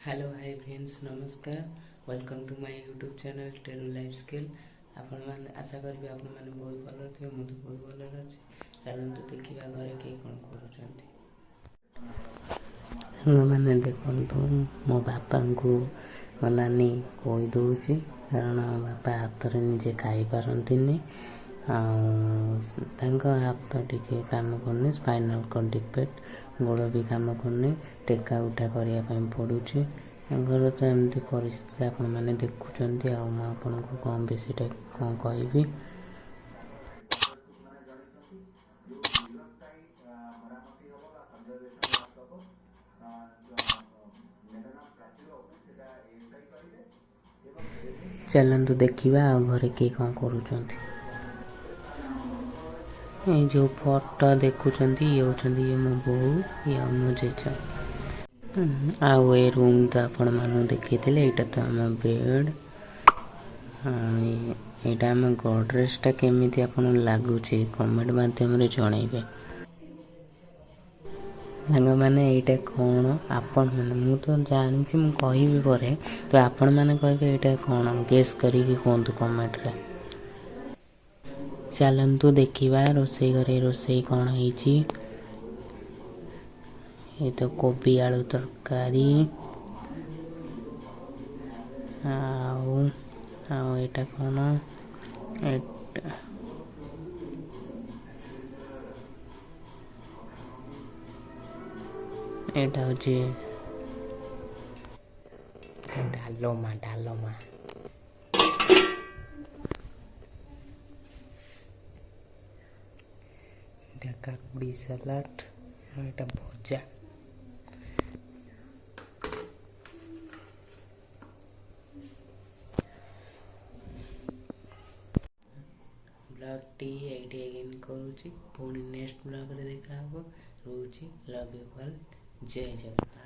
Hello hi friends नमस्कार welcome to my YouTube channel टेरू life skill आपण मैंने आशा करी आपण मैंने बहुत भल थे मुझे बहुत भल अच्छे चलते देखा घरे किए कौन कर मैंने देखु मो बापा को मो नानी कहीदे कारण बापा हाथ में निजे खाई पारती हाथ टे काम करनी स्पाइनल कॉर्ड डिफेक्ट गोड़ भी काम करनी टेका उठा करने पड़ू घर तो एमती परिस्थिति आपण मैंने देखुंत आपको कौन बेसी कौन कहि चलतु देखा घरे किए कौन करुँच जो फोटो देखुं ये होती ये मो बो ये मो जेज आउ ए रूम तो आपण मानू देखी यहाँ तो आम बेड यहाँ आम गडरेजटा केमी आप लगुच कमेंट मध्यम जनइबे सांग मैंने यहाँ कौन आपण मैंने मु तो जानी कहि पर तो आपण मैंने कहे यहाँ कौन गेस करी कहतु कमेंट रे चलतु देखा रोसई घरे रोसई कौन है ये तो कोबी आलू तरकारी आटा कौन एटा हूँ डालमा डालमा काकुड़ी सलाड एटा भजा ब्लॉग टी ये करुँची पुणी नेक्स्ट ब्लॉग रे देखा रोची लव यू ऑल जय जगन्नाथ।